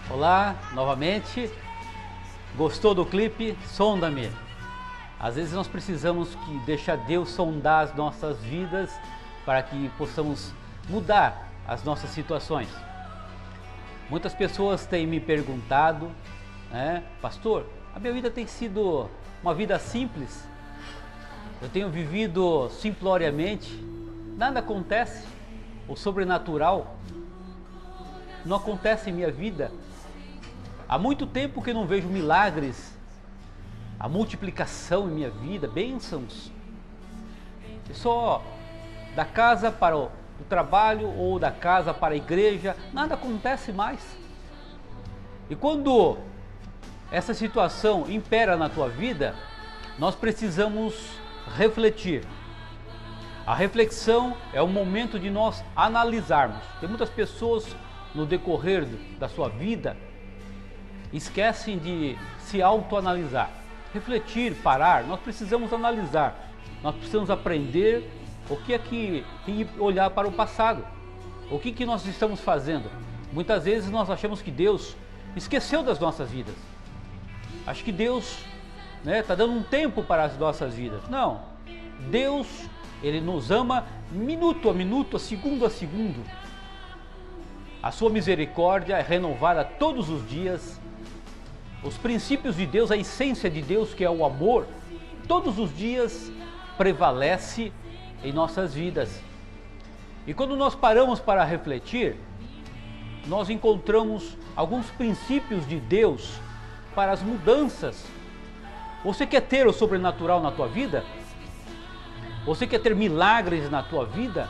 Olá, novamente. Gostou do clipe? Sonda-me. Às vezes nós precisamos deixar Deus sondar as nossas vidas para que possamos mudar as nossas situações. Muitas pessoas têm me perguntado, pastor, a minha vida tem sido uma vida simples, eu tenho vivido simploriamente, nada acontece, o sobrenatural não acontece em minha vida. Há muito tempo que eu não vejo milagres, a multiplicação em minha vida, bênçãos. Só da casa para o trabalho ou da casa para a igreja, nada acontece mais. E quando essa situação impera na tua vida, nós precisamos refletir. A reflexão é o momento de nós analisarmos. Tem muitas pessoas no decorrer da sua vida esquecem de se autoanalisar, refletir, parar. Nós precisamos analisar, nós precisamos aprender o que é que e olhar para o passado. O que nós estamos fazendo? Muitas vezes nós achamos que Deus esqueceu das nossas vidas. Acho que Deus está dando um tempo para as nossas vidas. Não, Deus, Ele nos ama minuto a minuto, segundo a segundo. A sua misericórdia é renovada todos os dias. Os princípios de Deus, a essência de Deus, que é o amor, todos os dias prevalece em nossas vidas. E quando nós paramos para refletir, nós encontramos alguns princípios de Deus para as mudanças. Você quer ter o sobrenatural na tua vida? Você quer ter milagres na tua vida?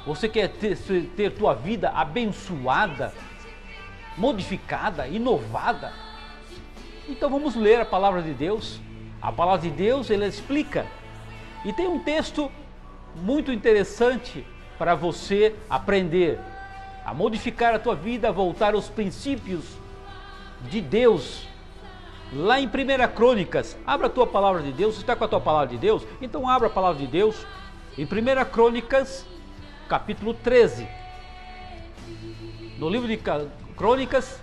Você quer ter tua vida abençoada, modificada, inovada? Então vamos ler a palavra de Deus. A palavra de Deus, ela explica. E tem um texto muito interessante para você aprender a modificar a tua vida, a voltar aos princípios de Deus. Lá em 1 Crônicas, abra a tua palavra de Deus. Você está com a tua palavra de Deus? Então abra a palavra de Deus em 1 Crônicas, capítulo 13. No livro de Crônicas,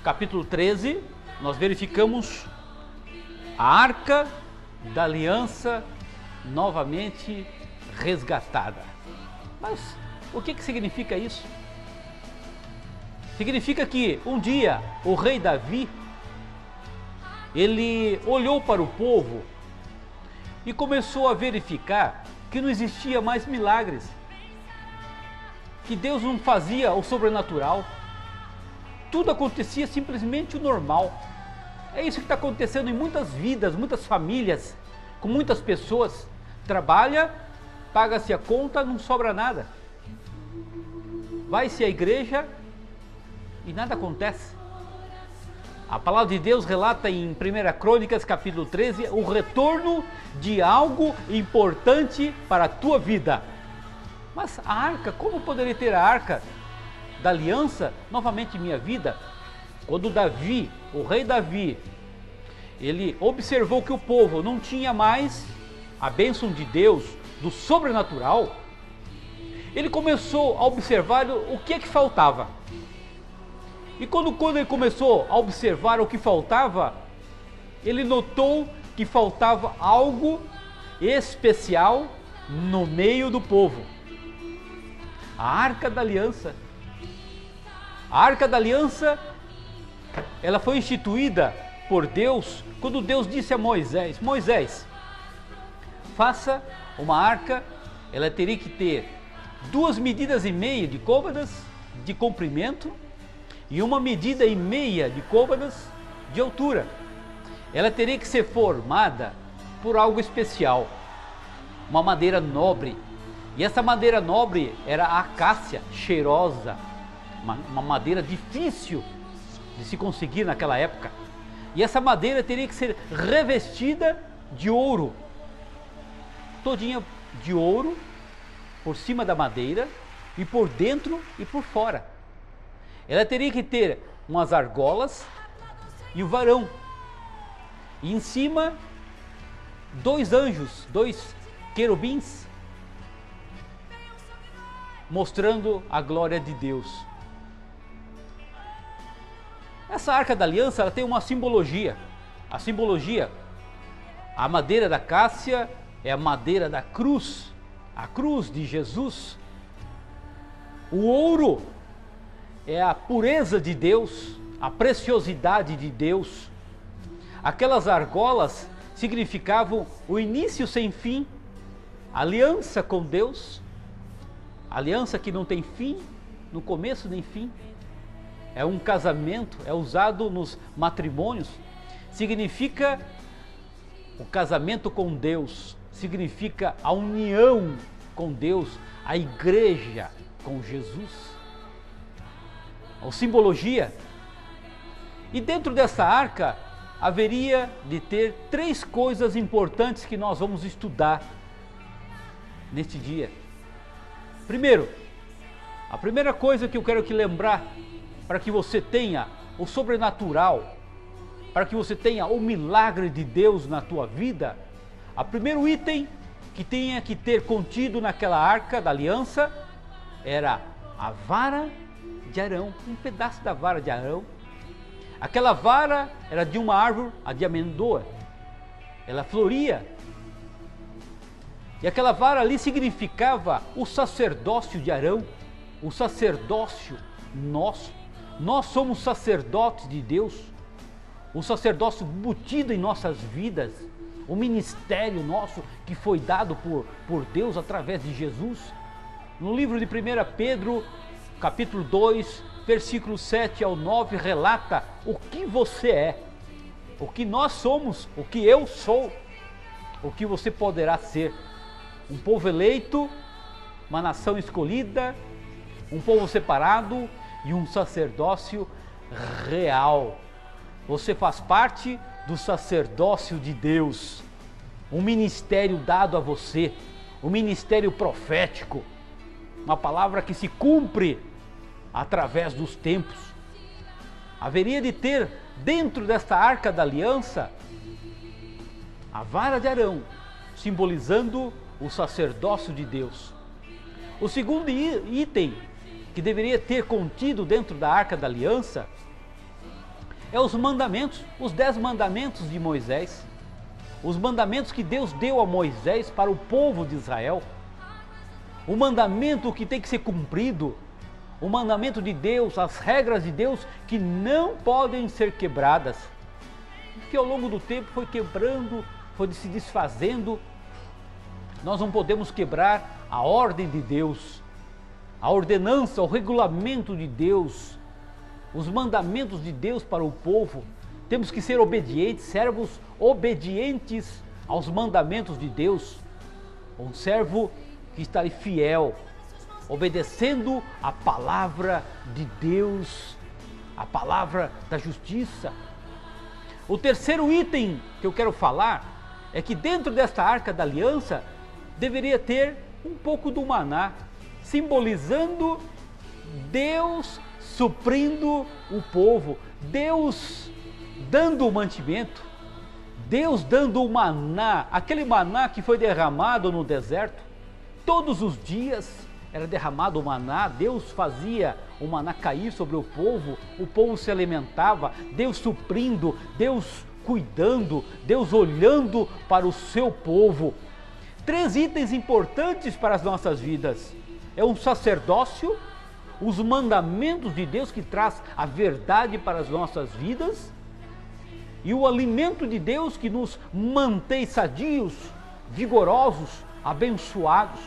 capítulo 13, nós verificamos a Arca da Aliança novamente resgatada. Mas o que significa isso? Significa que um dia o rei Davi, ele olhou para o povo e começou a verificar que não existia mais milagres, que Deus não fazia o sobrenatural, tudo acontecia simplesmente o normal. É isso que está acontecendo em muitas vidas, muitas famílias, com muitas pessoas. Trabalha, paga-se a conta, não sobra nada. Vai-se à igreja e nada acontece. A palavra de Deus relata em 1 Crônicas, capítulo 13, o retorno de algo importante para a tua vida. Mas a arca, como poderia ter a arca da aliança novamente em minha vida? Quando Davi, o rei Davi, ele observou que o povo não tinha mais a bênção de Deus, do sobrenatural, ele começou a observar o que é que faltava. E quando ele começou a observar o que faltava, ele notou que faltava algo especial no meio do povo. A Arca da Aliança. A Arca da Aliança, ela foi instituída por Deus quando Deus disse a Moisés: Moisés, faça uma arca, ela teria que ter 2,5 medidas de côvadas de comprimento e 1,5 medida de côvadas de altura. Ela teria que ser formada por algo especial, uma madeira nobre. E essa madeira nobre era a acácia, cheirosa, uma madeira difícil de se conseguir naquela época. E essa madeira teria que ser revestida de ouro, todinha de ouro, por cima da madeira e por dentro e por fora. Ela teria que ter umas argolas e o varão. E em cima, 2 anjos, 2 querubins, mostrando a glória de Deus. Essa Arca da Aliança, ela tem uma simbologia. A simbologia, a madeira da cássia é a madeira da cruz, a cruz de Jesus. O ouro é a pureza de Deus, a preciosidade de Deus. Aquelas argolas significavam o início sem fim, aliança com Deus, aliança que não tem fim, no começo nem fim. É um casamento, é usado nos matrimônios, significa o casamento com Deus, significa a união com Deus, a igreja com Jesus. A simbologia. E dentro dessa arca haveria de ter 3 coisas importantes que nós vamos estudar neste dia. Primeiro, a primeira coisa que eu quero que lembrar, para que você tenha o sobrenatural, para que você tenha o milagre de Deus na tua vida, o primeiro item que tinha que ter contido naquela arca da aliança era a vara de Arão, um pedaço da vara de Arão. Aquela vara era de uma árvore, a de amendoa, ela floria. E aquela vara ali significava o sacerdócio de Arão, o sacerdócio nosso. Nós somos sacerdotes de Deus, o sacerdócio embutido em nossas vidas, o ministério nosso que foi dado por Deus através de Jesus. No livro de 1 Pedro, capítulo 2, versículo 7 ao 9, relata o que você é, o que nós somos, o que eu sou, o que você poderá ser. Um povo eleito, uma nação escolhida, um povo separado e um sacerdócio real. Você faz parte do sacerdócio de Deus, um ministério dado a você, um ministério profético, uma palavra que se cumpre através dos tempos. Haveria de ter dentro desta arca da aliança a vara de Arão, simbolizando o sacerdócio de Deus. O segundo item que deveria ter contido dentro da arca da aliança é os mandamentos, os 10 mandamentos de Moisés, os mandamentos que Deus deu a Moisés para o povo de Israel, o mandamento que tem que ser cumprido, o mandamento de Deus, as regras de Deus que não podem ser quebradas, que ao longo do tempo foi quebrando, foi se desfazendo. Nós não podemos quebrar a ordem de Deus, a ordenança, o regulamento de Deus, os mandamentos de Deus para o povo. Temos que ser obedientes, servos obedientes aos mandamentos de Deus. Um servo que está fiel, obedecendo a palavra de Deus, a palavra da justiça. O terceiro item que eu quero falar é que dentro desta arca da aliança deveria ter um pouco do maná, simbolizando Deus suprindo o povo, Deus dando o mantimento, Deus dando o maná, aquele maná que foi derramado no deserto. Todos os dias era derramado o maná, Deus fazia o maná cair sobre o povo se alimentava, Deus suprindo, Deus cuidando, Deus olhando para o seu povo. 3 itens importantes para as nossas vidas: é um sacerdócio, os mandamentos de Deus que traz a verdade para as nossas vidas e o alimento de Deus que nos mantém sadios, vigorosos, abençoados.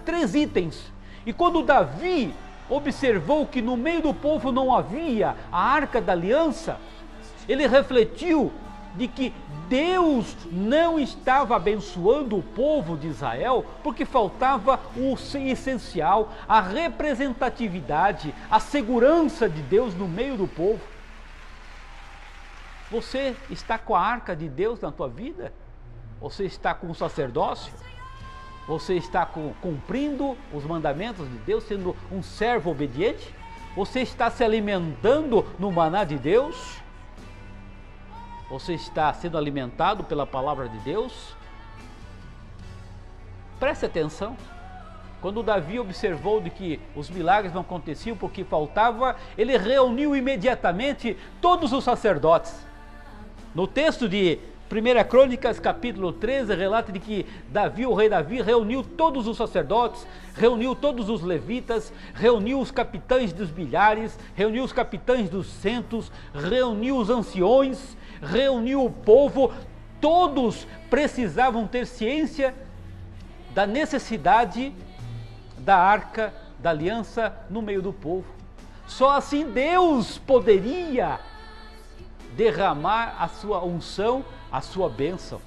3 itens. E quando Davi observou que no meio do povo não havia a arca da aliança, ele refletiu de que Deus não estava abençoando o povo de Israel porque faltava o essencial, a representatividade, a segurança de Deus no meio do povo. Você está com a arca de Deus na tua vida? Você está com o sacerdócio? Você está cumprindo os mandamentos de Deus, sendo um servo obediente? Você está se alimentando no maná de Deus? Você está sendo alimentado pela palavra de Deus? Preste atenção. Quando Davi observou de que os milagres não aconteciam porque faltava, ele reuniu imediatamente todos os sacerdotes. No texto de 1 Crônicas, capítulo 13, relata de que Davi, o rei Davi, reuniu todos os sacerdotes, reuniu todos os levitas, reuniu os capitães dos milhares, reuniu os capitães dos centos, reuniu os anciões, reuniu o povo. Todos precisavam ter ciência da necessidade da arca da aliança no meio do povo. Só assim Deus poderia derramar a sua unção, a sua bênção.